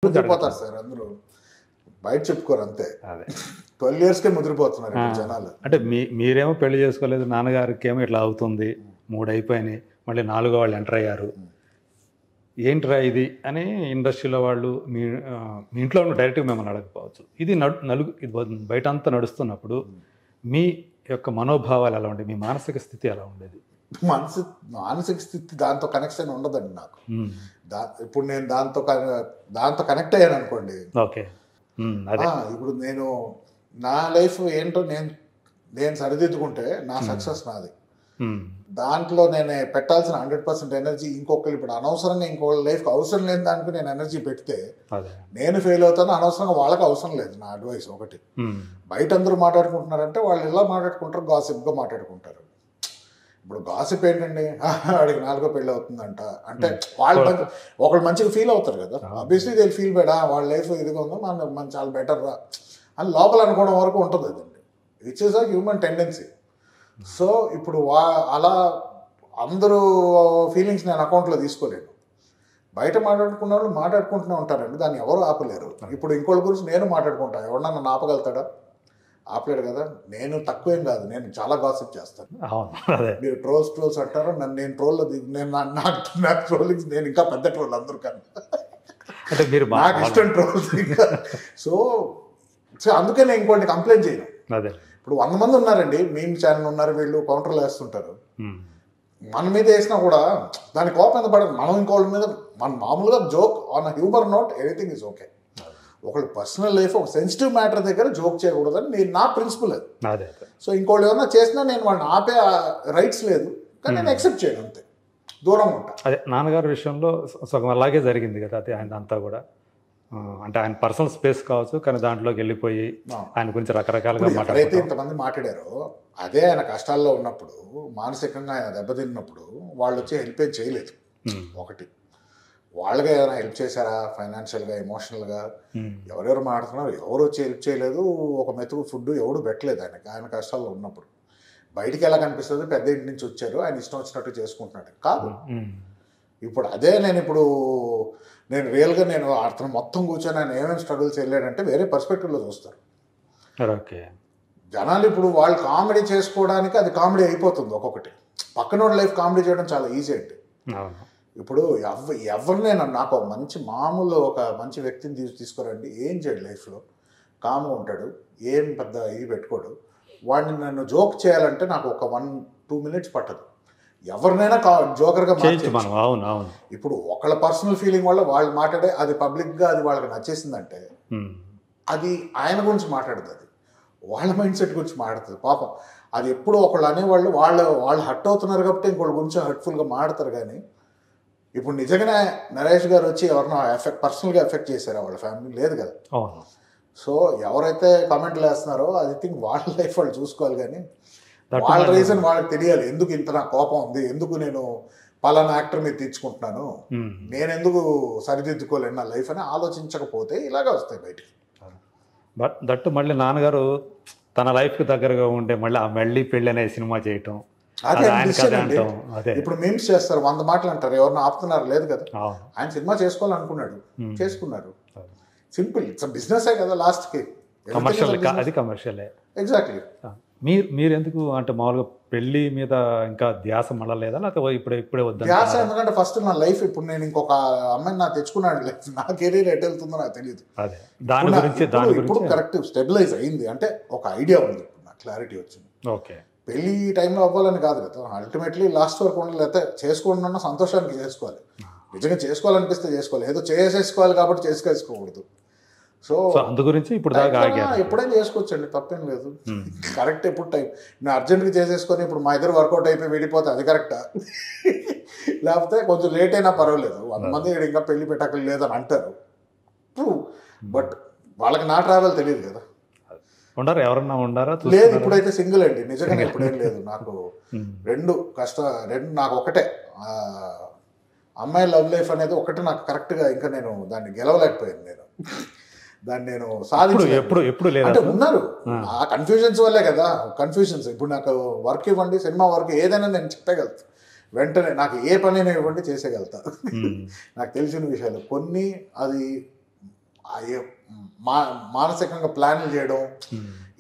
ముదిరిపోతారు sir అందరూ. బయట చెప్పుకోరు అంతే. అదే 12 ఇయర్స్కే ముదిరిపోతున్నారు ఇప్పుడు జనాలు. అంటే మీరేమో పెళ్లి చేసుకోలేదు, నాన్నగారికి ఏమో ఇట్లా అవుతుంది, 3 అయిపోయినాయి, మళ్ళీ 4గో వాళ్ళు ఎంటర్ అయ్యారు, ఏంట్రా ఇది అని ఇండస్ట్రీలో వాళ్ళు మీ ఇంట్లో డైరెక్ట్గా మిమ్మల్ని అడగకపోవచ్చు. ఇది ఇది బయట అంతా నడుస్తున్నప్పుడు మీ యొక్క మనోభావాలు ఎలా ఉండేవి, మీ మానసిక స్థితి ఎలా ఉండేది? మానసిక స్థితి దాంతో కనెక్షన్ ఉండదండి నాకు. ఇప్పుడు నేను దాంతో కనెక్ట్ అయ్యాను అనుకోండి. ఓకే, ఇప్పుడు నేను నా లైఫ్ ఏంటో నేను సరిదిద్దుకుంటే నా సక్సెస్ నాది. దాంట్లో నేను పెట్టాల్సిన 100% ఎనర్జీ ఇంకొకరు ఇప్పుడు అనవసరంగా ఇంకొకరి లైఫ్కి అవసరం లేని దానికి నేను ఎనర్జీ పెడితే నేను ఫెయిల్ అవుతాను. అనవసరంగా వాళ్ళకి అవసరం లేదు నా అడ్వైస్. ఒకటి, బయట అందరూ మాట్లాడుకుంటున్నారంటే వాళ్ళు ఎలా మాట్లాడుకుంటారు, గాసిప్గా మాట్లాడుకుంటారు. ఇప్పుడు గాసిప్ ఏంటండి, వాడికి 4గో పెళ్ళి అవుతుందంట అంటే వాళ్ళు ఒకళ్ళు మంచిగా ఫీల్ అవుతారు కదా. ఆబ్వియస్లీ దే ఫీల్ బెడ్, వాళ్ళ లైఫ్ ఇదిగా ఉందో మన చాలా బెటర్ రా అని లోపల అనుకోవడం వరకు ఉంటుంది అదండి. Which is a human tendency. So ఇప్పుడు అలా అందరూ ఫీలింగ్స్ నేను అకౌంట్లో తీసుకోలేను. బయట మాట్లాడుకున్న వాళ్ళు మాట్లాడుకుంటూనే ఉంటారండి, దాన్ని ఎవరు ఆపలేరు. ఇప్పుడు ఇంకోళ్ళ గురించి నేను మాట్లాడుకుంటాను, ఎవరన్నా నన్ను ఆపగలుగుతాడా? ఆపలేడు కదా. నేను తక్కువేం కాదు, నేను చాలా గాసిప్ చేస్తాను. మీరు ట్రోల్స్ అంటారు నన్ను, నేను ట్రోల్లో నాకు ట్రోలింగ్స్ నేను ఇంకా పెద్ద ట్రోల్ అందరూ కన్నా, నాకు ఇష్టం ట్రోల్స్ ఇంకా. సో అందుకే నేను ఇంకోటి కంప్లైంట్ చేయను. ఇప్పుడు 100 మంది ఉన్నారండి, మీమ్ ఛానల్ ఉన్నారు, వీళ్ళు కౌంటర్లు వేస్తుంటారు. మన మీద వేసినా కూడా దాని కోపం ఎంత పడదు. మనం ఇంకోళ్ళ మీద మన మామూలుగా joke on humour note anything is okay. ఒకళ్ళు పర్సనల్ లైఫ్ ఒక సెన్సిటివ్ మ్యాటర్ దగ్గర జోక్ చేయకూడదని నా ప్రిన్సిపల్ అది. సో ఇంకోళ్ళు ఏమన్నా చేసినా నేను వాళ్ళని ఆపే రైట్స్ లేదు, కానీ నేను యాక్సెప్ట్ చేయను, అంతే, దూరంగా ఉంటా. అదే నాన్నగారి విషయంలో సగం అలాగే జరిగింది కదా. అది ఆయన అంతా కూడా అంటే ఆయన పర్సనల్ స్పేస్ కావచ్చు, కానీ దాంట్లోకి వెళ్ళిపోయి ఆయన గురించి రకరకాలుగా ఎవరైతే ఇంతమంది మాట్లాడారో అదే ఆయన కష్టాల్లో ఉన్నప్పుడు, మానసికంగా ఆయన దెబ్బతిన్నప్పుడు వాళ్ళు వచ్చి హెల్ప్ ఏం చేయలేదు. ఒకటి, వాళ్ళగా ఏదైనా హెల్ప్ చేశారా ఫైనాన్షియల్గా, ఎమోషనల్గా? ఎవరెవరు మాట్లాడుతున్నారు, ఎవరు వచ్చి హెల్ప్ చేయలేదు. ఒక మెతుకు ఫుడ్ ఎవడు పెట్టలేదు ఆయనకి, ఆయన కష్టాల్లో ఉన్నప్పుడు. బయటికి ఎలా కనిపిస్తుంది, పెద్ద ఇంటి నుంచి వచ్చారు, ఆయన ఇష్టం వచ్చినట్టు చేసుకుంటున్నాడు కాదు. ఇప్పుడు అదే నేను రియల్గా నేను అతను మొత్తం కూర్చొని ఆయన ఏమేమి స్ట్రగుల్స్ వెళ్ళాడంటే వేరే పర్స్పెక్టివ్లో చూస్తారు. ఓకే, జనాలు ఇప్పుడు వాళ్ళు కామెడీ చేసుకోవడానికి అది కామెడీ అయిపోతుంది. ఒక్కొక్కటి పక్కన లైఫ్ కామెడీ చేయడం చాలా ఈజీ అండి. ఇప్పుడు ఎవరినైనా నాకు ఒక మంచి వ్యక్తిని తీసుకురండి, ఏం చేయడు లైఫ్లో, కామ్గా ఉంటాడు, ఏం పెద్ద ఇది పెట్టుకోడు. వాడిని నన్ను జోక్ చేయాలంటే నాకు ఒక 1-2 మినిట్స్ పట్టదు. ఎవరినైనా జోకర్గా మార్చేయచ్చు. ఇప్పుడు ఒకళ్ళ పర్సనల్ ఫీలింగ్ వల్ల వాళ్ళు మాట్లాడే అది పబ్లిక్గా అది వాళ్ళకి నచ్చేసిందంటే అది ఆయన గురించి మాట్లాడుతుంది, అది వాళ్ళ మైండ్ సెట్ గురించి మాట్లాడుతుంది. పాపం అది ఎప్పుడు ఒకళ్ళు అనేవాళ్ళు వాళ్ళు హర్ట్ అవుతున్నారు కాబట్టి ఇంకోళ్ళ గురించి హర్ట్ఫుల్గా మాట్లాడతారు. కానీ ఇప్పుడు నిజంగానే నరేష్ గారు వచ్చి ఎవరినో పర్సనల్గా ఎఫెక్ట్ చేశారా వాళ్ళ ఫ్యామిలీ? లేదు కదా. సో ఎవరైతే కామెంట్లు వేస్తున్నారో అది థింక్ వాళ్ళ లైఫ్ వాళ్ళు చూసుకోవాలి, కానీ వాళ్ళ రీజన్ వాళ్ళకి తెలియాలి. ఎందుకు ఇంత నా కోపం ఉంది, ఎందుకు నేను పలానా యాక్టర్ మీద తెచ్చుకుంటున్నాను, నేను ఎందుకు సరిదిద్దుకోలేను నా లైఫ్ అని ఆలోచించకపోతే ఇలాగే వస్తాయి బయటికి. దట్టు మళ్ళీ నాన్నగారు తన లైఫ్కి దగ్గరగా ఉండే మళ్ళీ పెళ్ళి అనే సినిమా చేయటం, ఇప్పుడు మీమ్స్ చేస్తారు, 100 మాటలు అంటారు, ఎవరిని ఆపుతున్నారు? లేదు కదా. ఆయన సినిమా చేసుకోవాలనుకున్నాడు, చేసుకున్నారు. సింపుల్, ఇట్స్ బిజినెస్ కదా లాస్ట్కి. Commercial exactly. మీరు ఎందుకు అంటే మామూలుగా పెళ్లి మీద ఇంకా ధ్యాస మళ్ళలేదా, లేకపోతే ఇప్పుడే వద్దా ధ్యాస? ఎందుకంటే ఫస్ట్ నా లైఫ్, ఇప్పుడు నేను ఇంకొక అమ్మాయిని నాకు తెచ్చుకున్నాడు, లైఫ్ నా కెరీర్ ఎటు వెళ్తుందో నాకు తెలియదు. దాని గురించి ఇప్పుడు కరెక్ట్ స్టెబిలైజ్ అయింది అంటే ఒక ఐడియా ఉంది, ఇప్పుడు నాకు క్లారిటీ వచ్చింది. ఓకే, పెళ్లి టైంలో అవ్వాలని కాదు కదా, అల్టిమేట్లీ లాస్ట్ వరకు ఉండాలి. లేకపోతే చేసుకోండి సంతోషానికి చేసుకోవాలి, నిజంగా చేసుకోవాలనిపిస్తే చేసుకోవాలి, ఏదో చేసేసుకోవాలి కాబట్టి చేసుకోకూడదు. సో అందు గురించి ఇప్పుడు ఎప్పుడైనా చేసుకోవచ్చండి, తప్పేం లేదు. కరెక్ట్ ఎప్పుడు టైం, నేను అర్జెంట్గా చేసేసుకొని ఇప్పుడు మా ఇద్దరు వర్కౌట్ అయిపోయి విడిపోతే అది కరెక్టా? లేకపోతే కొంచెం లేట్ అయినా పర్వాలేదు, 100 మంది ఇంకా పెళ్లి పెట్టకలు లేదని అంటారు, ట్రూ. బట్ వాళ్ళకి నా ట్రావెల్ తెలియదు కదా. ఎవరన్నా ఉండారా? లేదు, ఇప్పుడైతే సింగిల్ అండి, నిజంగా ఇప్పుడేం లేదు నాకు. రెండు నాకు ఒకటే అమ్మాయి లవ్ లైఫ్ అనేది ఒకటి నాకు కరెక్ట్గా, ఇంకా నేను దాన్ని గెలవలేకపోయాను. దాన్ని నేను ఎప్పుడు అంటే ఉన్నారు ఆ కన్ఫ్యూజన్స్ వల్లే కదా. కన్ఫ్యూజన్స్ ఇప్పుడు నాకు వర్క్ ఇవ్వండి, సినిమా వర్క్ ఏదైనా నేను చెప్పగలుగుతాను వెంటనే, నాకు ఏ పనైనా ఇవ్వండి చేసేయగలుగుతా. నాకు తెలిసిన విషయాలు కొన్ని, అది మానసికంగా ప్లాన్లు చేయడం,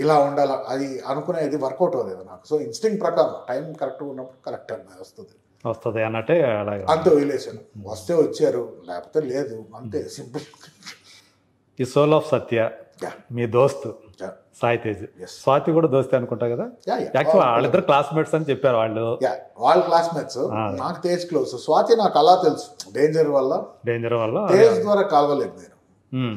ఇలా ఉండాలి అది అనుకునేది వర్కౌట్ అవ్వలేదు నాకు. సో ఇన్స్టింక్ట్ ప్రకారం టైం కరెక్ట్గా ఉన్నప్పుడు కరెక్ట్ అన్నది వస్తుంది అన్నట్టే అలాగే అంతే వదిలేసాను. వస్తే వచ్చారు, లేకపోతే లేదు, అంతే సింపుల్. ఈ సోల్ ఆఫ్ సత్య మీ దోస్తు సాయి తేజ్, స్వాతి కూడా దోస్తే అనుకుంటా కదా. యాక్చువల్ వాళ్ళిద్దరు క్లాస్మేట్స్ అని చెప్పారు వాళ్ళు. వాళ్ళ క్లాస్మేట్స్. నాకు తేజ్ క్లోజ్, స్వాతి నాకు అలా తెలుసు డేంజర్ వల్ల. తేజ్ ద్వారా కలవలేదు నేను,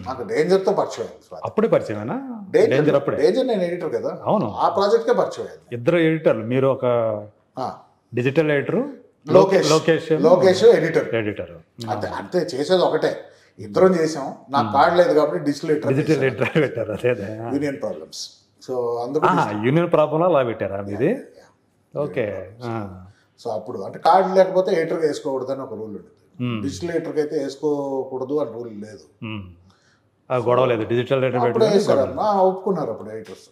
నాకు డేంజర్ తో పరిచయం. అప్పుడే పరిచయమేనా? డేంజర్ నేను ఎడిటర్ కదా. అవును, ఆ ప్రాజెక్ట్ కే పరిచయం. ఇద్దరు ఎడిటర్లు, మీరు ఒక డిజిటల్ ఎడిటర్, లోకేష్ ఎడిటర్. అంతే చేసేది ఒకటే, ఇద్దరం చేసాం. నాకు కార్డు లేదు కాబట్టి డిజిటల్ ఎడిటర్ పెట్టారు. అదే యూనియన్ ప్రాబ్లమ్స్. సో అందుకు యూనియన్ ప్రాబ్లం అలా పెట్టారా మీది? ఓకే. సో అప్పుడు అంటే కార్డు లేకపోతే ఎడిటర్ వేసుకోకూడదు అని ఒక రూల్ ఉండేది. డిజిటల్ ఎడిటర్కి అయితే వేసుకోకూడదు అని రూల్ లేదు. గొడవ లేదు, డిజిటల్ ఒప్పుకున్నారు అప్పుడు ఎడిటర్స్.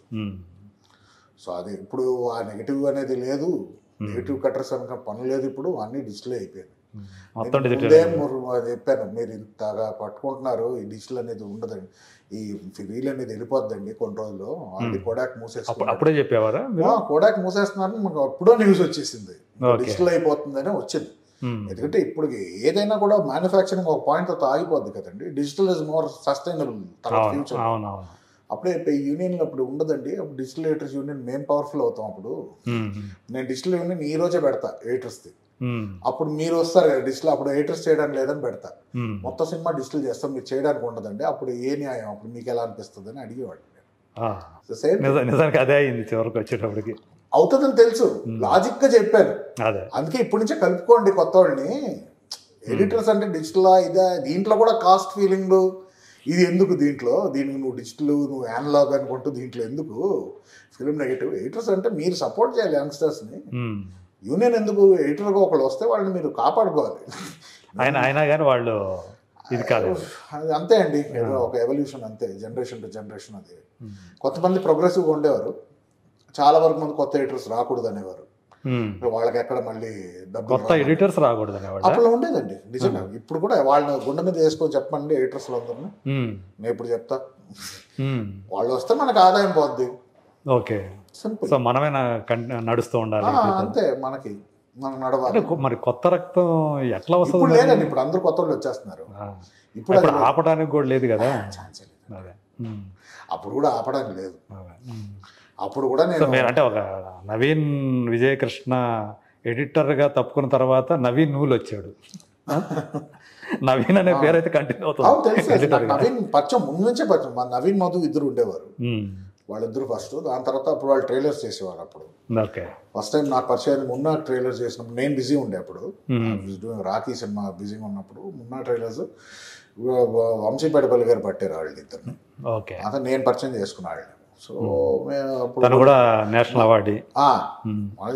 సో అది ఇప్పుడు ఆ నెగిటివ్ అనేది లేదు, నెగిటివ్ కట్టర్స్ అనుకున్న పని లేదు. ఇప్పుడు అన్ని డిజిటల్ అయిపోయింది. చెప్పాను, మీరు ఇంతగా పట్టుకుంటున్నారు, ఈ డిజిటల్ అనేది ఉండదండి, ఈ రీల్ అనేది వెళ్ళిపోద్దండి కొన్ని రోజుల్లో. ఆల్రెడీ కోడాక్ మూసేస్తున్నారు. అప్పుడే చెప్పేవారా? కోడాక్ మూసేస్తున్నారు, మాకు అప్పుడో న్యూస్ వచ్చేసింది డిజిటల్ అయిపోతుందని వచ్చింది. ఎందుకంటే ఇప్పుడు ఏదైనా కూడా మ్యానుఫ్యాక్చరింగ్ ఒక పాయింట్ తో ఆగిపోద్ది కదండి. Digital is more sustainable future. అప్పుడే యూనియన్ అప్పుడు ఉండదండి. అప్పుడు డిజిటల్ ఎడిటర్స్ యూనియన్ మేము పవర్ఫుల్ అవుతాం. అప్పుడు నేను డిజిటల్ యూనియన్ ఈ రోజే పెడతా ఎడిటర్స్ది. అప్పుడు మీరు వస్తారు కదా డిజిటల్, అప్పుడు ఎడిటర్స్ చేయడానికి లేదని పెడతా. మొత్తం సినిమా డిజిటల్ చేస్తాం, మీరు చేయడానికి ఉండదండి. అప్పుడు ఏ న్యాయం, అప్పుడు మీకు ఎలా అనిపిస్తుంది అని అడిగేవాడు. నిజానికి అదే అయింది చివరికి వచ్చేటప్పటికి. అవుతుందని తెలుసు, లాజిక్ గా చెప్పాను. అందుకే ఇప్పటి నుంచే కలుపుకోండి కొత్త వాళ్ళని. ఎడిటర్స్ అంటే డిజిటల్ ఇదే, దీంట్లో కూడా కాస్ట్ ఫీలింగ్ ఇది ఎందుకు, దీనికి నువ్వు డిజిటల్ నువ్వు యానలాగ్ అనుకుంటూ దీంట్లో ఎందుకు ఫిల్మ్ నెగటివ్. ఎడిటర్స్ అంటే మీరు సపోర్ట్ చేయాలి యంగ్స్టర్స్ని. యూనియన్ ఎందుకు, ఎడిటర్గా ఒకళ్ళు వస్తే వాళ్ళని మీరు కాపాడుకోవాలి. అయినా కానీ వాళ్ళు ఇది కాదు, అది అంతే అండి. ఒక ఎవల్యూషన్ అంతే, జనరేషన్ టు జనరేషన్. అది కొంతమంది ప్రోగ్రెసివ్గా ఉండేవారు, చాలా వరకు మంది కొత్త ఎడిటర్స్ రాకూడదు అనేవారు. వాళ్ళకి ఎక్కడ మళ్ళీ కొత్త ఎడిటర్స్ రాకూడదు అప్పుడు ఉండేదండి నిజంగా. ఇప్పుడు కూడా వాళ్ళని గుండె మీద వేసుకొని చెప్పండి ఎడిటర్స్ అందరినీ, నేను ఇప్పుడు చెప్తా. వాళ్ళు వస్తే మనకు ఆదాయం పోద్ది. Okay, simple. సో మనమే నడుస్తూ ఉండాలి అంతే, మనకి మనం నడవాలి. మరి కొత్త రక్తం ఎట్లా వస్తుంది? లేదండి, ఇప్పుడు అందరూ కొత్త వాళ్ళు వచ్చేస్తున్నారు. ఇప్పుడు ఆపడానికి కూడా లేదు కదా. అప్పుడు కూడా ఆపడానికి లేదు. అప్పుడు కూడా నేను అంటే ఒక నవీన్ విజయకృష్ణ ఎడిటర్గా తప్పుకున్న తర్వాత నవీన్ నూలు వచ్చాడు. నవీన్ అనే పేరు అయితే కంటిన్యూ అవుతుంది. నవీన్ పరిచయం ముందు నుంచే పరిచయం. మా నవీన్ మధు ఇద్దరు ఉండేవారు, వాళ్ళిద్దరు ఫస్ట్. దాని తర్వాత అప్పుడు వాళ్ళు ట్రైలర్స్ చేసేవారు. అప్పుడు ఫస్ట్ టైం నాకు పరిచయం మున్నా ట్రైలర్స్ చేసినప్పుడు నేను బిజీ ఉండే. అప్పుడు రాఖీ సినిమా బిజీగా ఉన్నప్పుడు మున్నా ట్రైలర్స్ వంశీపేటపల్లి గారు పట్టారు వాళ్ళిద్దరిని. అతను నేను పరిచయం చేసుకున్నా వాళ్ళని. సో తను కూడా నేషనల్ అవార్డు.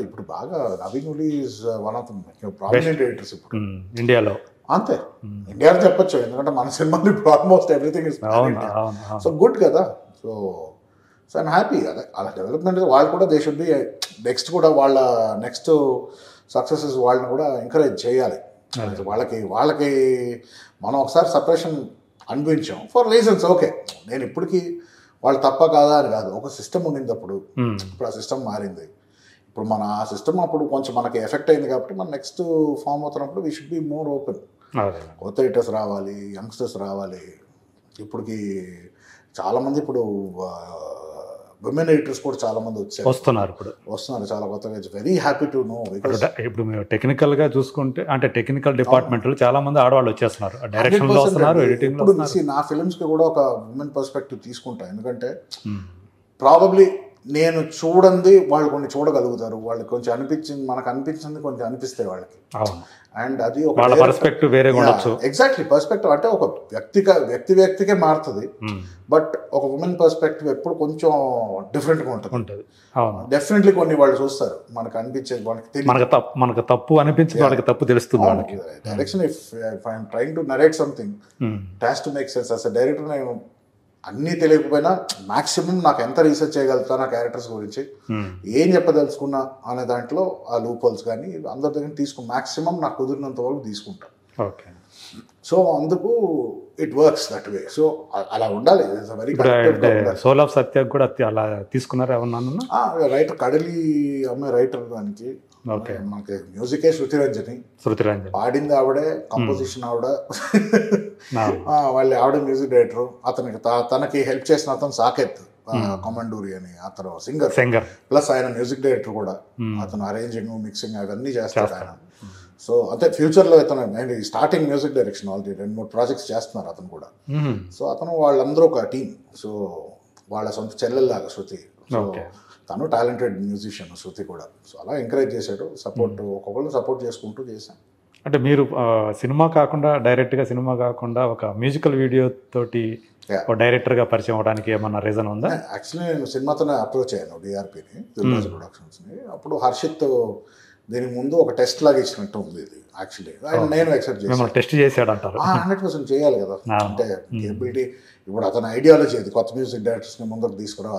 ఇప్పుడు బాగా Naveen is one of the prominent editors ఇప్పుడు ఇండియాలో. అంతే, ఇండియాలో చెప్పొచ్చు, ఎందుకంటే మన సినిమాలు ఇప్పుడు almost everything is so good కదా. So I'm happy. అదే అలా డెవలప్మెంట్ వాళ్ళు కూడా దే షుడ్ బి నెక్స్ట్ కూడా వాళ్ళ నెక్స్ట్ సక్సెసెస్ వాళ్ళని కూడా ఎంకరేజ్ చేయాలి. వాళ్ళకి మనం ఒకసారి సపరేషన్ అనిపించాం ఫర్ రీజన్స్. ఓకే, నేను ఇప్పటికీ వాళ్ళు తప్ప కాదా అని కాదు, ఒక సిస్టమ్ ఉండింది అప్పుడు. ఇప్పుడు ఆ సిస్టమ్ మారింది. ఇప్పుడు మన ఆ సిస్టమ్ అప్పుడు కొంచెం మనకి ఎఫెక్ట్ అయింది కాబట్టి మన నెక్స్ట్ ఫామ్ అవుతున్నప్పుడు we should be more open. కొత్త ఎడిటర్స్ రావాలి, యంగ్స్టర్స్ రావాలి. ఇప్పటికి చాలామంది ఇప్పుడు విమెన్ ఎడిటర్స్ కూడా చాలా మంది వస్తున్నారు చాలా కొత్తగా. Very happy to know. ఇప్పుడు మీరు టెక్నికల్గా చూసుకుంటే అంటే టెక్నికల్ డిపార్ట్మెంట్లో చాలా మంది ఆడవాళ్ళు వచ్చేస్తున్నారు, డైరెక్షన్లో వస్తున్నారు, ఎడిటింగ్. ఇప్పుడు నా ఫిల్మ్స్కి కూడా ఒక ఉమెన్ పర్స్పెక్టివ్ తీసుకుంటా. ఎందుకంటే ప్రాబబ్లీ నేను చూడండి వాళ్ళు కొన్ని చూడగలుగుతారు, వాళ్ళకి కొంచెం అనిపించింది, మనకు అనిపించింది కొంచెం అనిపిస్తాయి వాళ్ళకి. అండ్ అది ఒక పర్స్పెక్టివ్ వేరే ఉండొచ్చు. ఎగ్జాక్ట్లీ, పర్స్పెక్టివ్ అంటే ఒక వ్యక్తికే మారుతుంది. బట్ ఒక ఉమెన్ పర్స్పెక్టివ్ ఎప్పుడు కొంచెం డిఫరెంట్గా ఉంటుంది. డెఫినెట్లీ కొన్ని వాళ్ళు చూస్తారు, మనకు అనిపించేది వాళ్ళకి మనకు తప్పు అనిపించింది, వాళ్ళకి తప్పు తెలుస్తుంది. వాళ్ళకి direction if I'm trying to narrate something it has to make sense. As a director నేను అన్నీ తెలియకపోయినా మాక్సిమం నాకు ఎంత రీసెర్చ్ చేయగలుగుతాను ఆ క్యారెక్టర్స్ గురించి, ఏం చెప్పదలుచుకున్నా అనే దాంట్లో ఆ లూప్ హోల్స్ కానీ అందరి దగ్గర మాక్సిమం నాకు కుదిరినంత వరకు తీసుకుంటాను. ఓకే. సో అందుకు it works that way. So అలా ఉండాలి. వెరీ సోల్ ఆఫ్ సత్య కూడా అలా తీసుకున్నారా ఏమన్నా? రైటర్ కడలి అమ్మాయి రైటర్ దానికి. ఓకే. మనకి మ్యూజికే శృతిరంజని పాడింది ఆవిడే, కంపోజిషన్ ఆవిడ, ఆవిడ మ్యూజిక్ డైరెక్టర్. తనకి హెల్ప్ చేసిన అతను సాకేత్ కమండూరి అని అతను సింగర్ ప్లస్ ఆయన మ్యూజిక్ డైరెక్టర్ కూడా. అతను అరేంజింగ్ మిక్సింగ్ అవన్నీ చేస్తాడు ఆయన. సో అంటే ఫ్యూచర్లో అతను starting music direction already 2-3 projects చేస్తున్నారు అతను కూడా. సో అతను వాళ్ళందరూ ఒక టీం. సో వాళ్ళ సొంత చెల్లెల్లాగా శృతి. సో తను టాలెంటెడ్ మ్యూజిషియన్ శృతి కూడా. సో అలా ఎంకరేజ్ చేశాడు. సపోర్ట్ ఒక్కొక్కరు సపోర్ట్ చేసుకుంటూ చేశాం. అంటే మీరు సినిమా కాకుండా డైరెక్ట్గా సినిమా కాకుండా ఒక మ్యూజికల్ వీడియో తోటి డైరెక్టర్గా పరిచయం అవడానికి ఏమన్నా రీజన్ ఉందా? యాక్చువల్లీ నేను సినిమాతోనే అప్రోచ్ అయ్యాను డిఆర్పిని, దిల్రాజు ప్రొడక్షన్స్ని. అప్పుడు హర్షిత్ దీనికి ముందు ఒక టెస్ట్ లాగా ఇచ్చినట్టు ఉంది ఇది యాక్చువల్లీ. నేను యాక్సెప్ట్ చేశాను. టెస్ట్ చేశాడు అంటారు. 100% చేయాలి కదా. అంటే కేబిలిటీ ఇప్పుడు అతని ఐడియాలజీ అది కొత్త మ్యూజిక్ డైరెక్టర్స్ని ముందుకు తీసుకురావాలి.